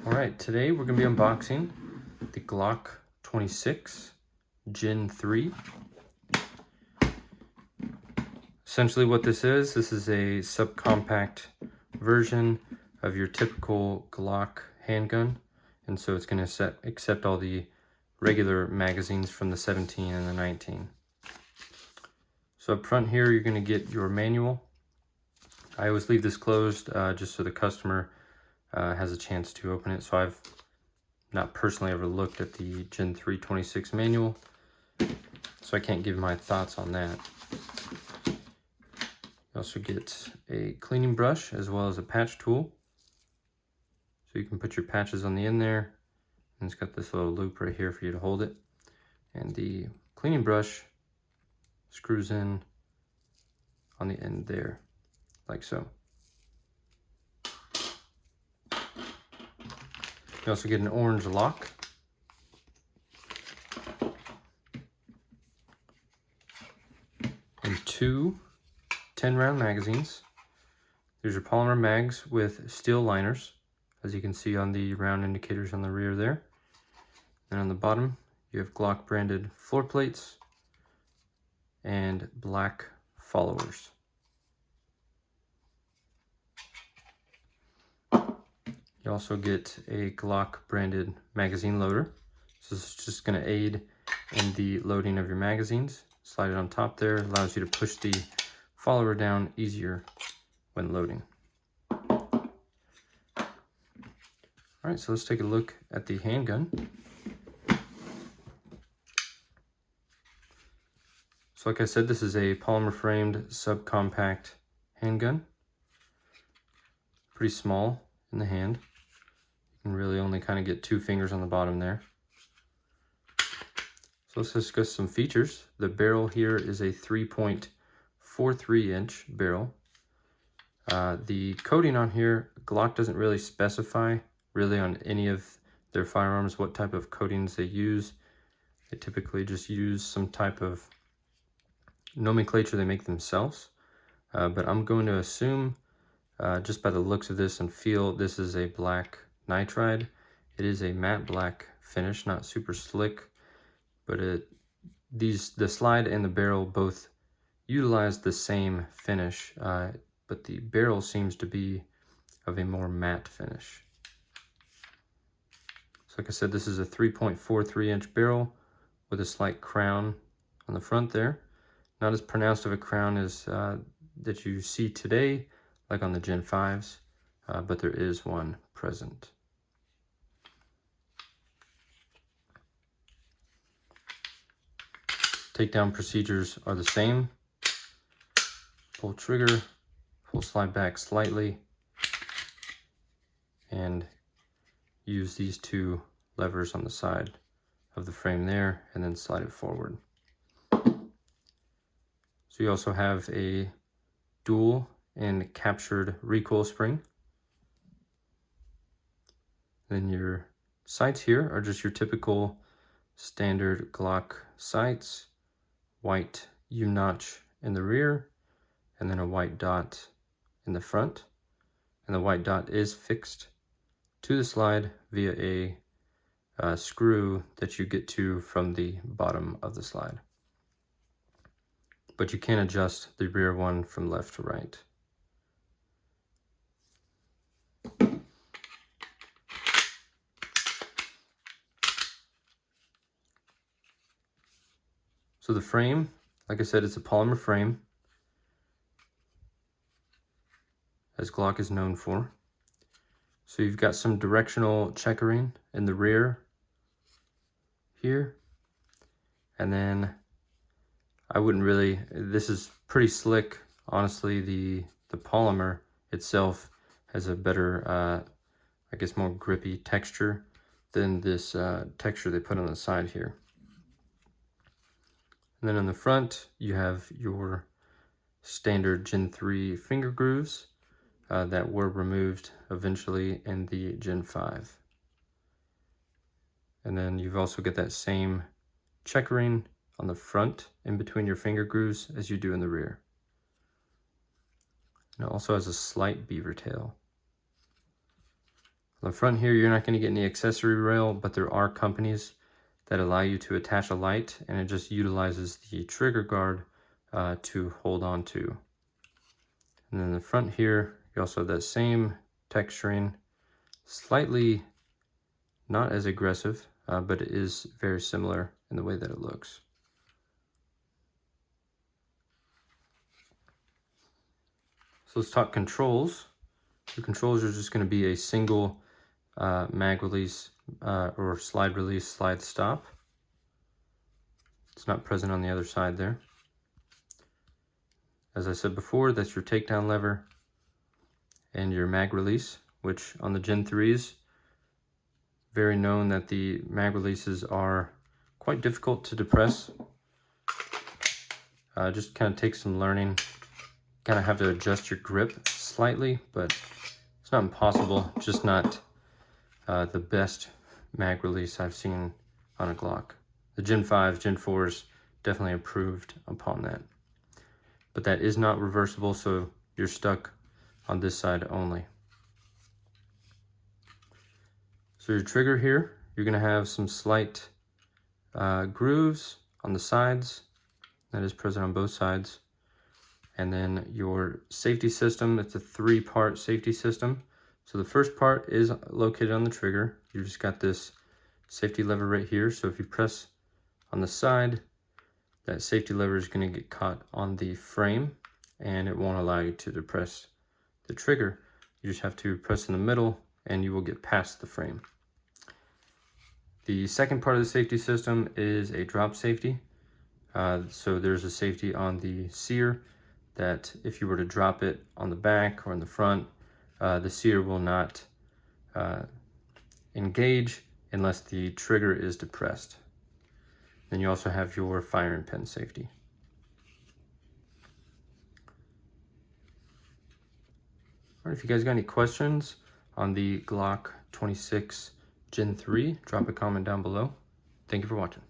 Alright, today we're going to be unboxing the Glock 26 Gen 3. Essentially what this is a subcompact version of your typical Glock handgun, and so it's going to accept all the regular magazines from the 17 and the 19. So up front here you're going to get your manual. I always leave this closed just so the customer has a chance to open it. So I've not personally ever looked at the Gen 3 26 manual, so I can't give my thoughts on that. You also get a cleaning brush as well as a patch tool. So you can put your patches on the end there, and it's got this little loop right here for you to hold it. And the cleaning brush screws in on the end there, like so. You also get an orange lock. And two 10-round magazines. There's your polymer mags with steel liners, as you can see on the round indicators on the rear there. And on the bottom, you have Glock branded floor plates and black followers. You also get a Glock branded magazine loader. So this is just going to aid in the loading of your magazines. Slide it on top there, allows you to push the follower down easier when loading. Alright, so let's take a look at the handgun. So like I said, this is a polymer framed subcompact handgun. Pretty small in the hand. You can really only kind of get 2 fingers on the bottom there. So let's discuss some features. The barrel here is a 3.43 inch barrel. The coating on here, Glock doesn't really specify really on any of their firearms what type of coatings they use. They typically just use some type of nomenclature they make themselves. But I'm going to assume, just by the looks of this and feel, this is a black nitride. It is a matte black finish, not super slick, but the slide and the barrel both utilize the same finish, but the barrel seems to be of a more matte finish. So like I said, this is a 3.43 inch barrel with a slight crown on the front there. Not as pronounced of a crown as that you see today, like on the Gen 5s, but there is one present. Takedown procedures are the same. Pull trigger, pull slide back slightly, and use these 2 levers on the side of the frame there, and then slide it forward. So you also have a dual and captured recoil spring. Then your sights here are just your typical standard Glock sights. White U-notch in the rear, and then a white dot in the front. And the white dot is fixed to the slide via a screw that you get to from the bottom of the slide. But you can adjust the rear one from left to right. So the frame, like I said, it's a polymer frame, as Glock is known for. So you've got some directional checkering in the rear here. And then I wouldn't really, this is pretty slick. Honestly, the polymer itself has a better, I guess more grippy texture than this texture they put on the side here. And then on the front, you have your standard Gen 3 finger grooves that were removed eventually in the Gen 5. And then you've also got that same checkering on the front in between your finger grooves as you do in the rear. And it also has a slight beaver tail. On the front here, you're not going to get any accessory rail, but there are companies that allow you to attach a light, and it just utilizes the trigger guard to hold on to. And then the front here, you also have that same texturing, slightly not as aggressive, but it is very similar in the way that it looks. So let's talk controls. The controls are just going to be a single mag release or slide release, slide stop. It's not present on the other side there. As I said before, that's your takedown lever and your mag release, which on the Gen 3s, very known that the mag releases are quite difficult to depress. Just kind of takes some learning. Kind of have to adjust your grip slightly, but it's not impossible, just not the best mag release I've seen on a Glock. The Gen 5s, Gen 4s definitely improved upon that. But that is not reversible, so you're stuck on this side only. So your trigger here, you're going to have some slight grooves on the sides. That is present on both sides. And then your safety system, it's a 3-part safety system. So the first part is located on the trigger. You just got this safety lever right here. So if you press on the side, that safety lever is going to get caught on the frame and it won't allow you to depress the trigger. You just have to press in the middle and you will get past the frame. The second part of the safety system is a drop safety. So there's a safety on the sear that if you were to drop it on the back or in the front, the sear will not engage unless the trigger is depressed. Then you also have your firing pin safety. All right, if you guys got any questions on the Glock 26 Gen 3, drop a comment down below. Thank you for watching.